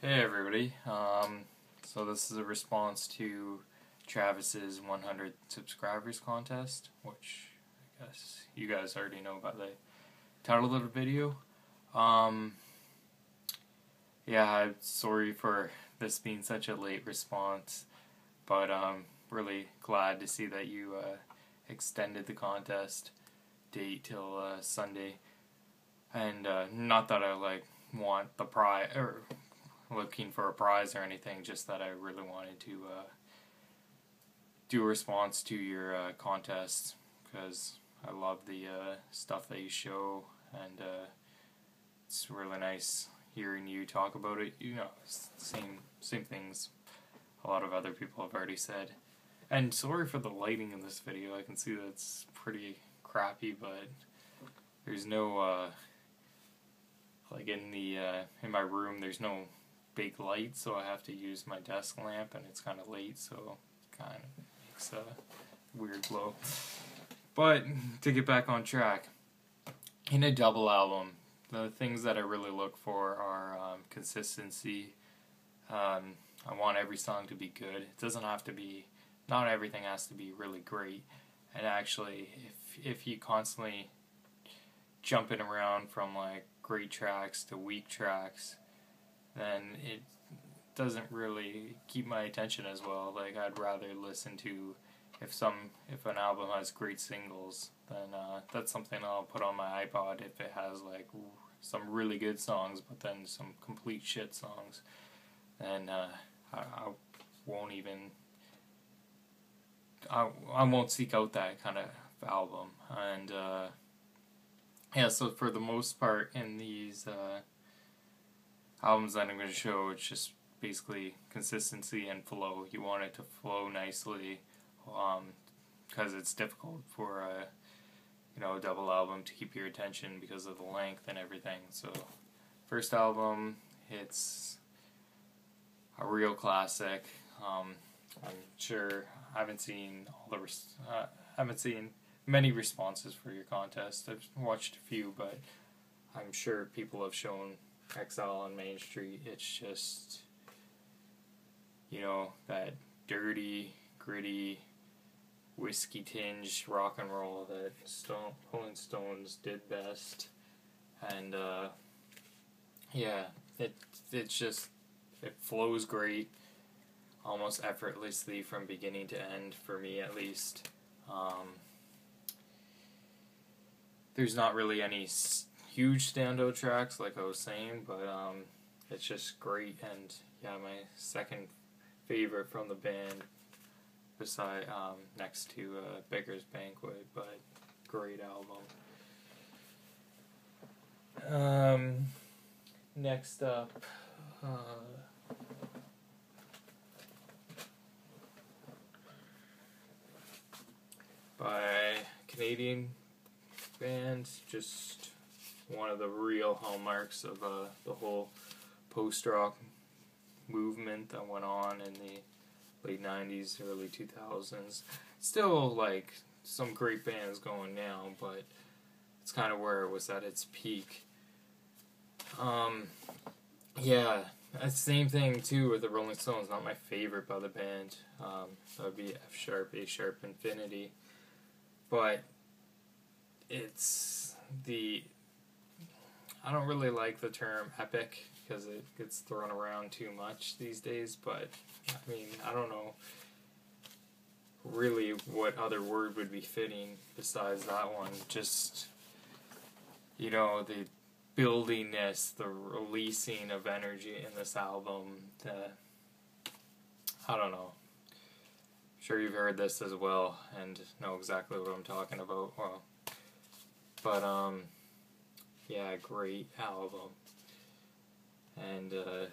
Hey everybody, so this is a response to Travis's 100 subscribers contest, which I guess you guys already know by the title of the video. Yeah, I'm sorry for this being such a late response, but I'm really glad to see that you extended the contest date till Sunday, and not that I want the prize or looking for a prize or anything, just that I really wanted to do a response to your contest, because I love the stuff that you show, and it's really nice hearing you talk about it. You know, same things a lot of other people have already said. And sorry for the lighting in this video. I can see that it's pretty crappy, but there's no like in my room there's no big light, so I have to use my desk lamp, and it's kind of late, so it kind of makes a weird glow. But to get back on track, in a double album, the things that I really look for are consistency. I want every song to be good. It doesn't have to be, not everything has to be really great. And actually, if you constantly jumping around from like great tracks to weak tracks, then it doesn't really keep my attention as well. Like, I'd rather listen to, if an album has great singles, then that's something I'll put on my iPod. If it has like some really good songs, but then some complete shit songs, then I won't even, I won't seek out that kind of album. And yeah, so for the most part in these albums that I'm going to show, it's just basically consistency and flow. You want it to flow nicely, because it's difficult for a double album to keep your attention because of the length and everything. So first album, it's a real classic. I'm sure I haven't seen many responses for your contest. I've watched a few, but I'm sure people have shown Exile on Main Street. It's just, that dirty, gritty, whiskey tinged rock and roll that Rolling Stones did best. And yeah, it flows great, almost effortlessly from beginning to end, for me at least. There's not really any huge standout tracks, like I was saying, but it's just great. And yeah, my second favorite from the band, beside next to Beggar's Banquet, but great album. Next up, by Canadian band, just one of the real hallmarks of the whole post-rock movement that went on in the late 90s, early 2000s. Still, like, some great bands going now, but it's kind of where it was at its peak. Yeah, same thing, too, with the Rolling Stones. Not my favorite by the band. That would be F sharp, A sharp, Infinity. But it's I don't really like the term epic, because it gets thrown around too much these days, but I mean, I don't know really what other word would be fitting besides that one. Just, the buildiness, the releasing of energy in this album, I don't know. I'm sure you've heard this as well and know exactly what I'm talking about. Well, but yeah, great album. And a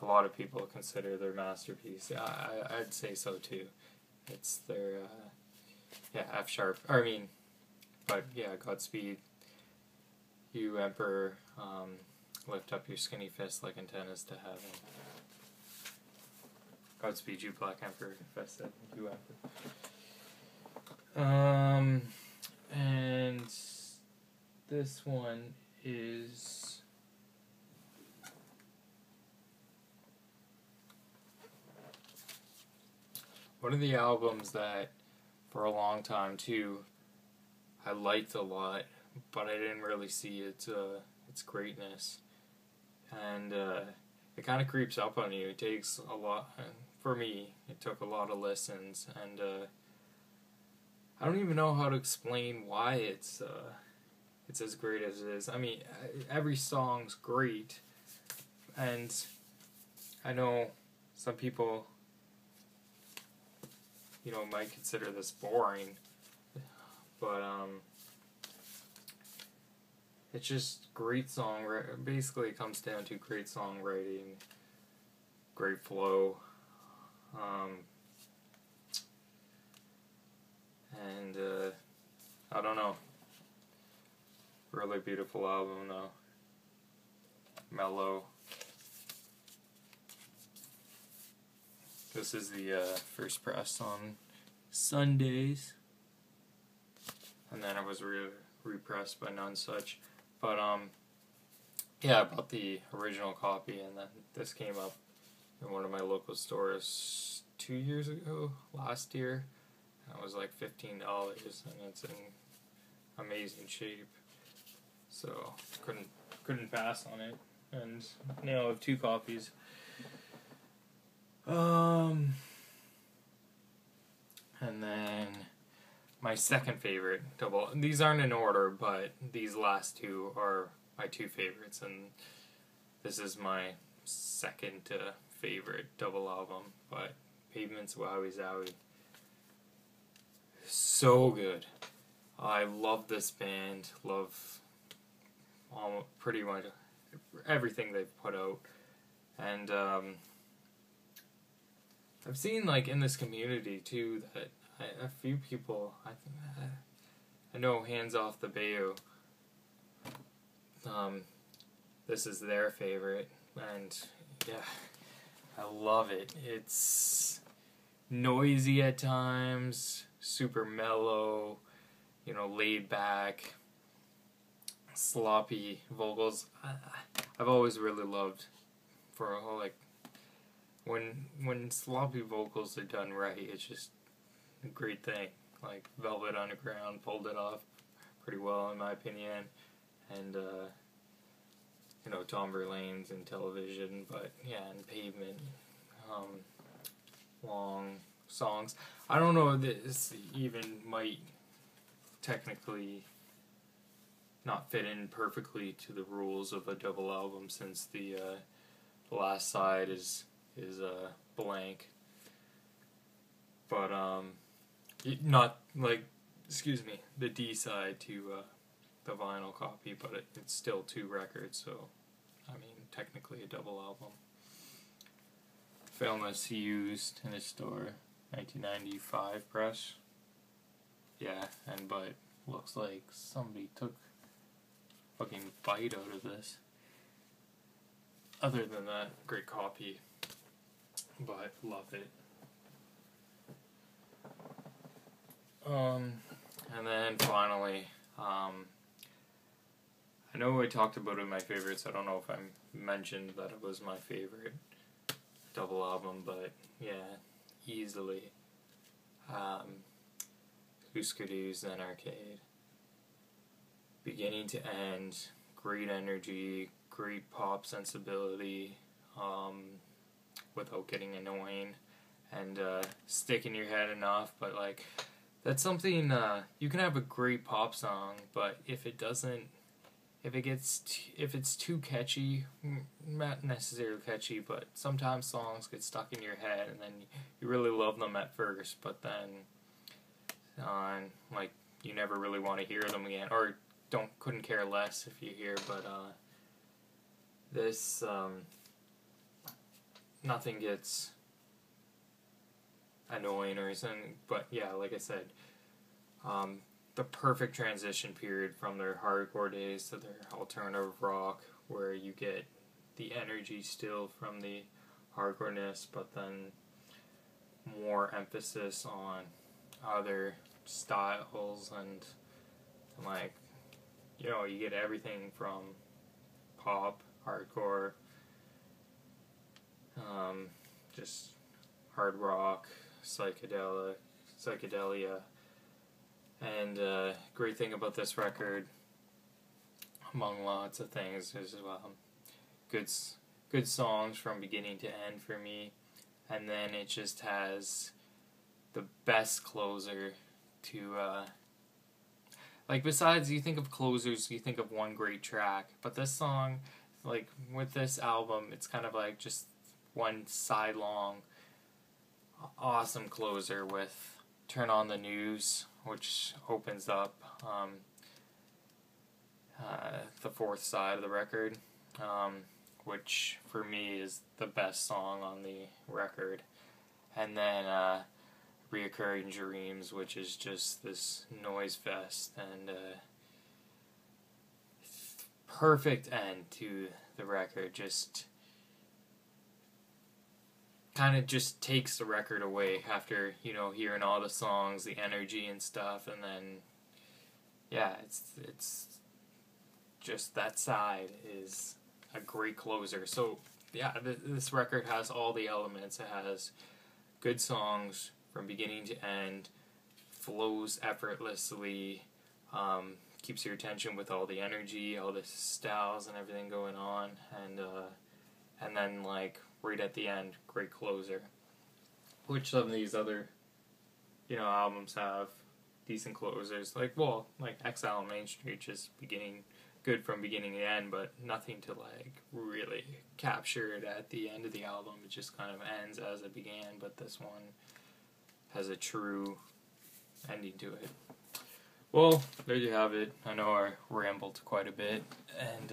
lot of people consider their masterpiece. Yeah, I'd say so too. It's their F sharp. But yeah, Godspeed You Emperor, lift up your skinny fist like antennas to heaven. Godspeed You Black Emperor, fist that you Emperor. And this one is One of the albums that, for a long time too, I liked a lot, but I didn't really see its greatness, and it kind of creeps up on you. It takes a lot. For me, it took a lot of listens, and I don't even know how to explain why it's as great as it is. I mean, every song's great, and I know some people, might consider this boring, but it's just great basically it comes down to great songwriting, great flow, and I don't know, really beautiful album though, mellow. This is the first press on Sundays, and then it was repressed by None Such. But yeah, I bought the original copy, and then this came up in one of my local stores 2 years ago, last year. And it was like $15, and it's in amazing shape. So couldn't pass on it, and now I have 2 copies. And then my second favorite double. These aren't in order, but these last 2 are my 2 favorites, and this is my second favorite double album. But Pavement's Wowie Zowie, so good. I love this band. Love pretty much everything they've put out, and I've seen, like, in this community, too, that a few people, I know Hands Off the Bayou, this is their favorite, and, yeah, I love it. It's noisy at times, super mellow, laid back, sloppy vocals. I've always really loved, when sloppy vocals are done right, it's just a great thing. Like Velvet Underground pulled it off pretty well, in my opinion, and Tom Verlaine's in Television, but yeah, in Pavement, long songs. I don't know if this even might technically not fit in perfectly to the rules of a double album, since the last side is blank, but not like, the D side to the vinyl copy, but it's still 2 records, so I mean technically a double album. Found this used in a store, 1995 press. Yeah, but looks like somebody took a fucking bite out of this. Other than that, great copy, but love it. And then finally, I know I talked about it in my favorites. I don't know if I mentioned that it was my favorite double album, but yeah, easily. Husker Du Zen Arcade. Beginning to end, great energy, great pop sensibility, without getting annoying, and stick in your head enough, but like, that's something, you can have a great pop song, but if it's too catchy, not necessarily catchy, but sometimes songs get stuck in your head, and then you really love them at first, but then, like, you never really want to hear them again, or couldn't care less if you hear, but, this, nothing gets annoying or something, but yeah, like I said, the perfect transition period from their hardcore days to their alternative rock, where you get the energy still from the hardcoreness, but then more emphasis on other styles, and like, you get everything from pop, hardcore, just hard rock, psychedelia. And great thing about this record, among lots of things, is good songs from beginning to end for me, and then it just has the best closer to like, besides, you think of closers, you think of one great track, but this song, like with this album, it's kind of like just one sidelong awesome closer with Turn on the News, which opens up the fourth side of the record, which for me is the best song on the record. And then Reoccurring Dreams, which is just this noise fest and perfect end to the record. Just kind of just takes the record away after, you know, hearing all the songs, the energy and stuff, and then yeah, it's just that side is a great closer. So yeah, this record has all the elements. It has good songs from beginning to end, flows effortlessly, keeps your attention with all the energy, all the styles and everything going on, and then like right at the end, great closer. Which some of these other, you know, albums have decent closers, like Exile on Main Street, just good from beginning to end, but nothing to like really capture it at the end of the album. It just kind of ends as it began, but this one has a true ending to it. Well, there you have it. I know I rambled quite a bit, and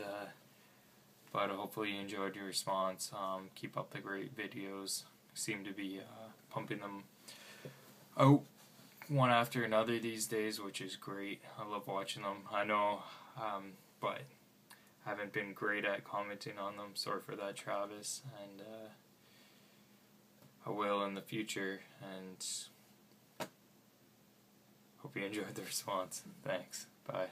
but hopefully you enjoyed your response. Keep up the great videos. Seem to be pumping them out one after another these days, which is great. I love watching them. I know, but I haven't been great at commenting on them. Sorry for that, Travis, and I will in the future, and hope you enjoyed the response. Thanks. Bye.